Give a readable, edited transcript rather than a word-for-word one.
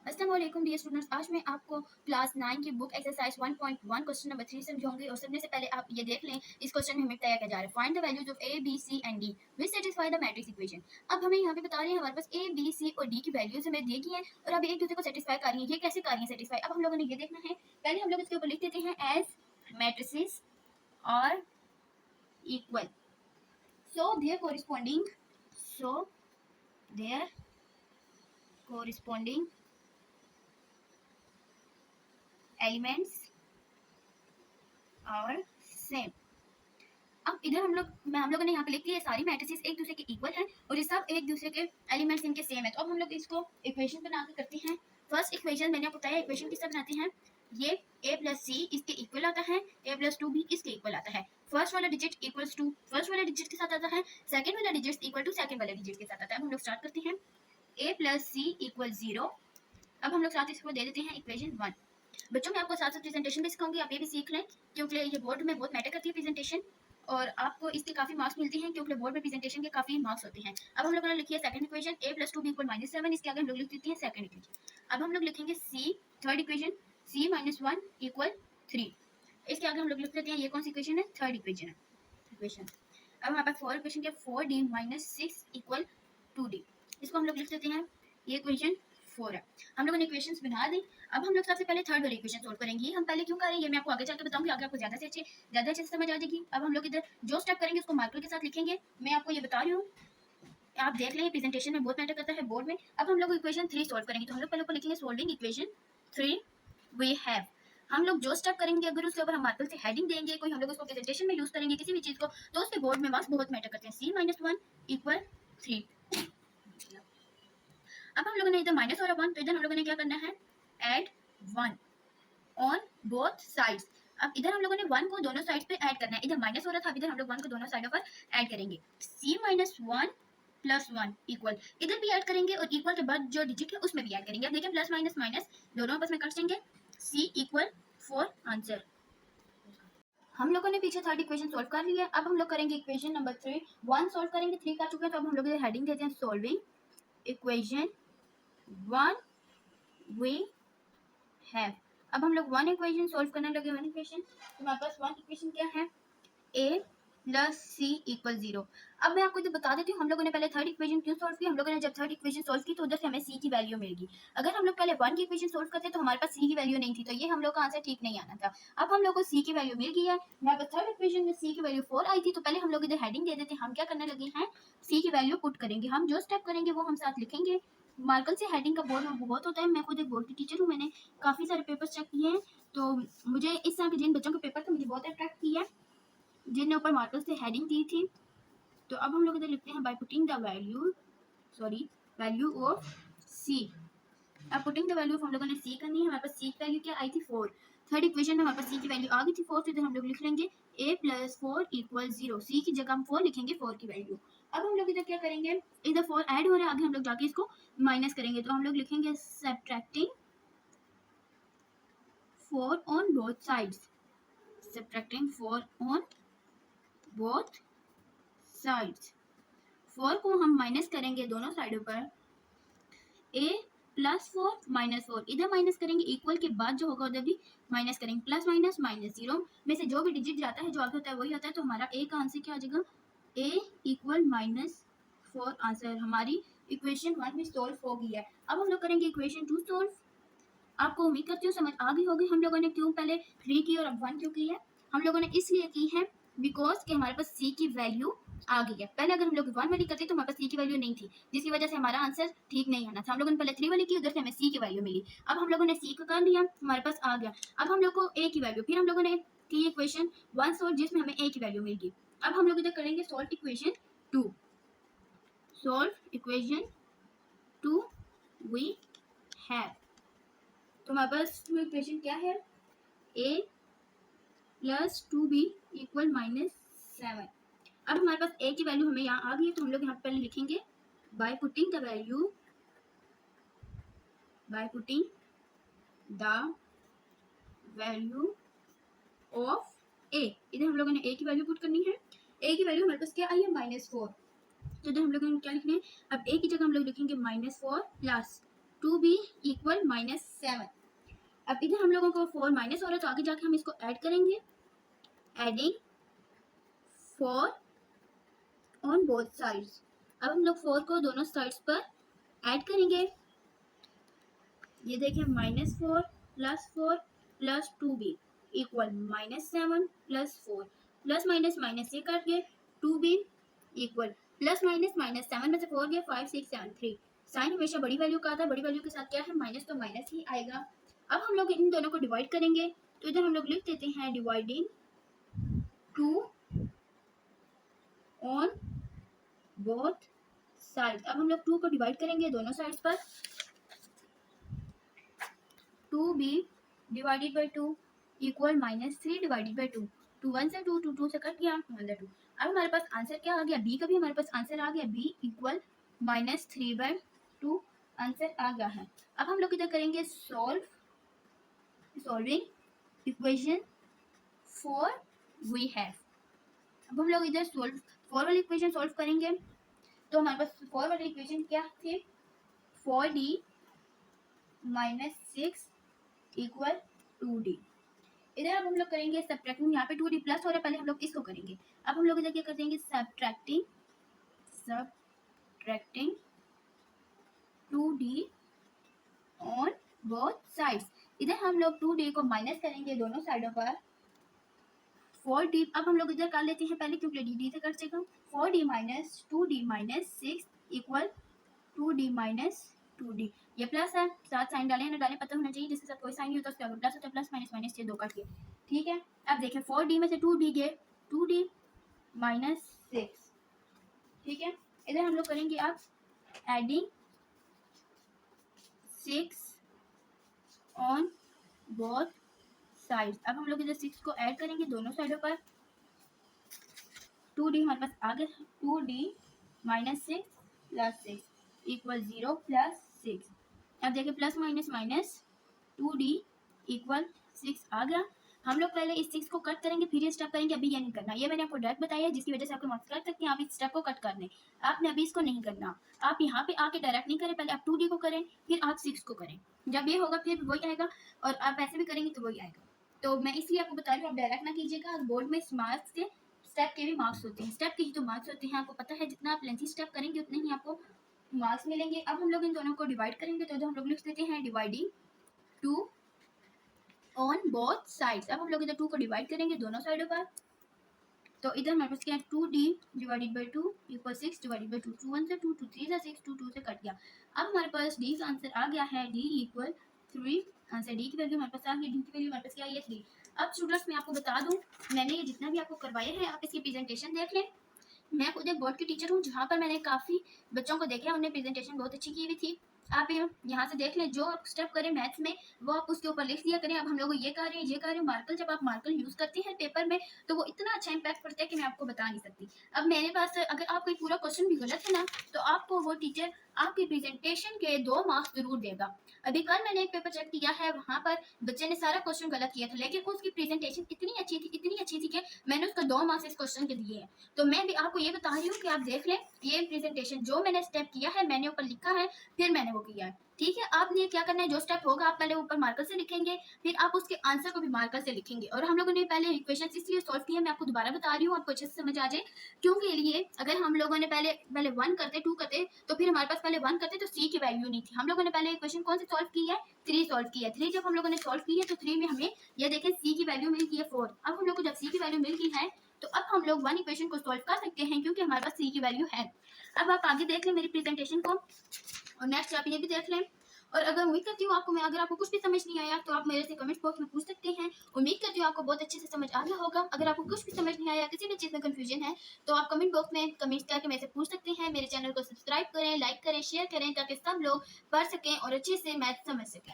अस्सलाम वालेकुम dear students, आज मैं आपको क्लास 9 की बुक एक्सरसाइज 1.1 क्वेश्चन नंबर 3 समझाऊंगी। और सबसे पहले आप ये देख लें इस क्वेश्चन में हमें बताया क्या जा रहा है। Find the values of A B C and D which satisfy the matrix equation. अब हमें यहाँ पे बता रहे हैं हमारे पास ए बी सी और डी की वैल्यूज हमें दी गई हैं और अब एक दूसरे को सेटिस्फाई कर रही है। ये कैसे कर रही है सेटिस्फाई, अब हम लोगों ने ये देखना है। पहले हम लोग इसके ऊपर लिख देते हैं एज मैट्रिसेस और इक्वल, सो देयर कोरिस्पोंडिंग एलिमेंट्स और सेम। अब इधर हम लोगों ने यहाँ पे लिख दिया सारी मैट्रिसेस एक दूसरे के इक्वल हैं और ये सब एक दूसरे के एलिमेंट्स इनके सेम है। तो अब हम लोग इसको इक्वेशन बना के करते हैं। फर्स्ट इक्वेशन मैंने आपको बताया इक्वेशन किससे बनाते हैं। ये a प्लस सी इसके इक्वल आता है, a प्लस टू भी इसके इक्वल आता है। फर्स्ट वाला डिजिट इक्वल्स टू फर्स्ट वाला डिजिट के साथ आता है, सेकंड वाला डिजिट इक्वल टू सेकंड वाले डिजिट के साथ आता है। अब हम लोग स्टार्ट करते हैं। a plus C equal 0। अब हम लोग साथ इसको दे देते हैं इक्वेशन 1। बच्चों मैं आपको साथ साथ प्रेजेंटेशन भी सिखाऊंगी, आप ये भी सीख लें क्योंकि ये बोर्ड में बहुत मैटर करती है प्रेजेंटेशन और आपको इसके काफी मार्क्स मिलते हैं क्योंकि बोर्ड में प्रेजेंटेशन के काफी मार्क्स होते हैं। अब हम लोगों ने लिखी है second equation a plus two B equal -7, इसके आगे हम लोग लिख देते हैं सेकंड इक्वेशन। अब हम लोग लिखेंगे c third equation c minus 1 equal 3, इसके आगे हम लोग लिख देते हैं ये कौन सी इक्वेशन है, थर्ड इक्वेशन। अब हमारे पास फोर इक्वेशन के 4d माइनस 6 इक्वल 2d, इसको हम लोग लिख देते हैं ये इक्वेशन 4 है। हम लोगों ने इक्वेशंस बना दी। अब हम लोग सबसे पहले थर्ड वाली इक्वेशन सोल्व करेंगे। हम पहले क्यों कर रहे हैं ये मैं आपको आगे चल के बताऊंगी, आगे आपको ज्यादा अच्छे से समझ आ जाएगी। अब हम लोग इधर जो स्टेप करेंगे उसको मार्कर के साथ लिखेंगे, मैं आपको ये बता रही हूँ, आप देख लें प्रेजेंटेशन में बहुत मैटर करता है बोर्ड में। अब हम लोग इक्वेशन 3 सोल्व करेंगे, तो हम लोग पहले ऊपर लिखेंगे सोल्विंग इक्वेशन 3 वी हैव। हम लोग जो स्टेप करेंगे अगर उसके ऊपर हम मार्कर से हेडिंग देंगे, कोई हम लोग उसको प्रेजेंटेशन में यूज करेंगे किसी भी चीज को, तो उसके बोर्ड में मार्क्स बहुत मैटर करते हैं। c minus 1 equal 3। अब हम लोगों ने इधर माइनस हो रहा 1, तो इधर हम लोगों ने क्या करना है, ऐड 1 ऑन बोथ साइड्स। अब इधर हम लोगों ने 1 को दोनों साइड पे ऐड करना है, इधर माइनस हो रहा था, अब इधर हम लोग 1 को दोनों साइडों पर ऐड करेंगे। c माइनस 1 प्लस 1 इक्वल, इधर भी ऐड करेंगे और इक्वल के बाद जो डिजिट है उसमें भी ऐड करेंगे। अब देखिए प्लस माइनस माइनस दोनों आपस में कट जाएंगे, c इक्वल 4 आंसर। हम लोगों ने पीछे थर्ड इक्वेशन सोल्व कर लिया। अब हम लोग करेंगे इक्वेशन नंबर 3, 1 सोल्व करेंगे, 3 कर चुके हैं, तो अब हम लोग इधर हेडिंग देते हैं सोल्विंग इक्वेशन 1 वी हैव। अब हम लोग 1 इक्वेशन सोल्व करने लगे। 1 इक्वेशन, तो हमारे पास 1 इक्वेशन क्या है, a प्लस सी इक्वल 0। अब मैं आपको इधर बता देती हूँ हम लोगों ने पहले थर्ड इक्वेशन क्यों सोल्व की। हम लोगों ने जब थर्ड इक्वेशन सोल्व की तो उधर से हमें सी की वैल्यू मिलेगी। अगर हम लोग पहले 1 की इक्वेशन सोल्व करते तो हमारे पास सी की वैल्यू नहीं थी, तो ये हम लोग का आंसर ठीक नहीं आना था। अब हम लोग को सी की वैल्यू मिल गई है। हमारे पास थर्ड इक्वेशन में सी की वैल्यू 4 आई थी, तो पहले हम लोग इधर हेडिंग दे देते हैं। हम क्या करने लगे हैं, सी की वैल्यू पुट करेंगे। हम जो स्टेप करेंगे वो हम साथ लिखेंगे। मार्कर से हेडिंग का बोर्ड में बहुत होता है, मैं खुद एक बोर्ड की टीचर हूँ, मैंने काफ़ी सारे पेपर्स चेक किए हैं, तो मुझे इस तरह के जिन बच्चों के पेपर थे मुझे बहुत अट्रैक्ट किया है जिनने ऊपर मार्कर से हेडिंग दी थी। तो अब हम लोग इधर लिखते हैं by putting the value of C. अब पुटिंग द वैल्यू ऑफ हम लोगों ने सी करनी है। हमारे पास सी की वैल्यू क्या आई थी, 4। थर्ड इक्वेशन में हमारे पास सी की वैल्यू आ गई थी 4, तो इधर हम लोग लिख लेंगे a प्लस 4 इक्वल 0। सी की जगह हम 4 लिखेंगे, 4 की वैल्यू। अब हम लोग इधर क्या करेंगे, इधर 4 ऐड हो रहा है, आगे हम लोग जाके इसको माइनस करेंगे, तो हम लोग लिखेंगे subtracting 4 on both sides. Subtracting 4 on both sides. 4 को हम माइनस करेंगे दोनों साइडों पर, a प्लस 4 माइनस 4, इधर माइनस करेंगे, इक्वल के बाद जो होगा उधर भी माइनस करेंगे, प्लस माइनस माइनस, 0 में से जो भी डिजिट जाता है जो आगे होता है वही होता है, तो हमारा a का आंसर क्या आ जाएगा, a इक्वल -4 आंसर। हमारी इक्वेशन 1 भी सोल्व हो गई है। अब हम लोग करेंगे इक्वेशन 2 सोल्व। आपको उम्मीद करती हूँ समझ आ गई होगी हम लोगों ने क्यों पहले 3 की और अब 1 क्यों की है। हम लोगों ने इसलिए की है बिकॉज कि हमारे पास सी की वैल्यू आ गई है। पहले अगर हम लोग 1 वाली करते तो हमारे पास सी की वैल्यू नहीं थी, जिसकी वजह से हमारा आंसर ठीक नहीं आना था। हम लोगों ने पहले 3 वाली की, उधर से हमें सी की वैल्यू मिली। अब हम लोगों ने सी को कर लिया, हमारे पास आ गया। अब हम लोग को ए की वैल्यू, फिर हम लोगों ने की इक्वेशन 1 सोल्व जिसमें हमें ए की वैल्यू मिल गई। अब हम लोग इधर करेंगे solve equation 2। Solve equation 2 we have. तो हमारे पास इक्वेशन क्या है, a प्लस 2b इक्वल -7। अब हमारे पास a की वैल्यू हमें यहाँ आ गई है, तो हम लोग यहाँ पहले लिखेंगे bye putting the value of a। इधर हम लोगों ने a की वैल्यू पुट करनी है। a की वैल्यू हमारे पास क्या आई है, -4, तो इधर हम लोगों ने क्या लिखना है, अब a की जगह हम लोग लिखेंगे -4 प्लस 2b इक्वल -7। अब इधर हम लोगों को 4 माइनस हो रहा है तो आगे जाके हम इसको ऐड करेंगे, एडिंग 4 ऑन बोथ साइड्स। अब हम लोग 4 को दोनों साइड्स पर ऐड करेंगे। ये देखिए -4 plus 4 plus 2b equal -7 plus 4 plus minus minus ये कट गए 2b equal plus minus minus 7 में से 4 गया 5 6 7 3। साइन हमेशा बड़ी वैल्यू का आता है, बड़ी वैल्यू के साथ क्या है माइनस, तो माइनस ही आएगा। अब हम लोग इन दोनों को डिवाइड करेंगे तो इधर हम लोग लिख देते हैं डिवाइडिंग 2 ऑन बोथ साइड। अब हम लोग 2 को डिवाइड करेंगे दोनों साइड्स पर, 2b divided by 2 equal -3 divided by 2। 2 1 से 2 2 2 से कट गया 1 2। अब हमारे पास आंसर क्या आ गया, b का भी हमारे पास आंसर आ गया, b इक्वल -3/2 आंसर आ गया है। अब हम लोग इधर करेंगे सॉल्विंग इक्वेशन 4 वी हैव। अब हम लोग इधर 4 वाली इक्वेशन सॉल्व करेंगे तो हमारे पास 4 वाली इक्वेशन क्या थी, 4d -6 इक्वल 2d। इधर अब हम लोग करेंगे सब्ट्रैक्टिंग, यहाँ पे 2d प्लस हो रहा है, पहले हम लोग इसको करेंगे। अब हम लोग इधर क्या कर देंगे, subtracting 2d on both sides. इधर हम लोग 2d को माइनस करेंगे दोनों साइडों पर, 4d। अब हम लोग इधर कर लेते हैं पहले क्योंकि dd से कट जाएगा, 4d minus 2d minus 6 equal 2d minus 2d। ये प्लस है, साथ साइन डालें ना डालें पता होना चाहिए, जिसके साथ कोई साइन नहीं होता उसके आगे प्लस होता है, प्लस माइनस माइनस ये दो कट गए, ठीक है। अब देखें 4d में से 2d गए, 2d माइनस 6, ठीक है। इधर हम लोग करेंगे अब एडिंग 6 ऑन बोथ साइड्स। अब हम लोग इधर 6 को ऐड करेंगे दोनों साइडों पर, 2d हमारे पास आ गया, 2d minus 6 plus 6 equal 0 plus 6। अब देखिए plus minus minus 2d equal 6 आ गया। हम लोग पहले इस 6 को कट करेंगे फिर ये स्टेप करेंगे, अभी ये नहीं करना, ये मैंने आपको डायरेक्ट बताया है जिसकी वजह से आपको मार्क्स कर सकते हैं। आप इस स्टेप को कट करने, आपने अभी इसको नहीं करना, आप यहाँ पे आके डायरेक्ट नहीं करें, पहले आप 2d को करें फिर आप 6 को करें, जब ये होगा फिर वही आएगा, और आप ऐसे भी करेंगे तो वही आएगा। तो मैं इसलिए आपको बता रही हूँ आप डायरेक्ट ना कीजिएगा, बोर्ड में मार्क्स के स्टेप के भी मार्क्स होते हैं, स्टेप के ही तो मार्क्स होते हैं, आपको पता है जितना आप लेंथी स्टेप करेंगे उतने ही आपको मार्क्स मिलेंगे। अब हम लोग इन दोनों को डिवाइड करेंगे तो हम लोग लिख देते हैं डिवाइडिंग 2 ऑन बोथ साइड्स। अब हम लोग इधर 2 को डिवाइड करेंगे दोनों साइडों पर, तो इधर हमारे पास क्या है 2d divided by 2 equal 6 divided by 2, 2 1 से 2 2 3 से 6 2 2 से कट गया। अब हमारे पास d का आंसर आ गया है, d इक्वल 3। आंसर d की वैल्यू हमारे पास आ गई, d की वैल्यू हमारे पास क्या है 3। अब स्टूडेंट्स मैं आपको बता दूं, मैंने ये जितना भी आपको करवाया है आप इसकी प्रेजेंटेशन देख लें। मैं खुद एक बोर्ड की टीचर हूँ जहाँ पर मैंने काफ़ी बच्चों को देखा, उन्हें प्रेजेंटेशन बहुत अच्छी की हुई थी। आप यहाँ से देख लें, जो आप स्टेप करें मैथ्स में वो आप उसके ऊपर लिख दिया करें। अब हम लोग ये कर रहे हैं, ये कर रहे हैं, मार्कर जब आप मार्कर यूज़ करते हैं पेपर में तो वो इतना अच्छा इम्पैक्ट पड़ता है कि मैं आपको बता नहीं सकती। अब मेरे पास अगर आप कोई पूरा क्वेश्चन भी गलत है ना तो आपको वो टीचर आपकी प्रेजेंटेशन के 2 मार्क्स जरूर देगा। अभी कल मैंने एक पेपर चेक किया है, वहाँ पर बच्चे ने सारा क्वेश्चन गलत किया था, लेकिन उसकी प्रेजेंटेशन इतनी अच्छी थी कि मैंने उसका 2 मार्क्स इस क्वेश्चन के दिए हैं। तो मैं भी आपको ये बता रही हूँ कि आप देख लें, ये प्रेजेंटेशन जो मैंने स्टेप किया है मैंने ऊपर लिखा है, फिर मैंने वो किया है, ठीक है। आपने क्या करना है, जो स्टेप होगा आप पहले ऊपर मार्कर से लिखेंगे, फिर आप उसके आंसर को भी मार्कर से लिखेंगे। और हम लोगों ने पहले इक्वेशन इसलिए सॉल्व किया, मैं आपको दोबारा बता रही हूँ आपको अच्छे से समझ आ जाए, क्योंकि लिए अगर हम लोगों ने पहले 1 करते 2 करते तो फिर हमारे पास पहले 1 करते तो c की वैल्यू नहीं थी। हम लोगों ने पहले इक्वेशन कौन सी सॉल्व की है, 3 सॉल्व की है। 3 जब हम लोगों ने सॉल्व की है तो 3 में हमें ये देखें c की वैल्यू मिल गई है 4। अब हम लोग को जब c की वैल्यू मिल गई है तो अब हम लोग 1 इक्वेशन को सॉल्व कर सकते हैं क्योंकि हमारे पास c की वैल्यू है। अब आप आगे देख लें मेरी प्रेजेंटेशन को, और नेक्स्ट आप ये भी देख लें। और अगर उम्मीद करती हूँ आपको अगर आपको कुछ भी समझ नहीं आया तो आप मेरे से कमेंट बॉक्स में पूछ सकते हैं। उम्मीद करती हूँ आपको बहुत अच्छे से समझ आ गया होगा। अगर आपको कुछ भी समझ नहीं आया, किसी भी चीज़ में कंफ्यूजन है तो आप कमेंट बॉक्स में कमेंट करके मेरे से पूछ सकते हैं। मेरे चैनल को सब्सक्राइब करें, लाइक करें, शेयर करें ताकि सब लोग पढ़ सकें और अच्छे से मैथ समझ सकें।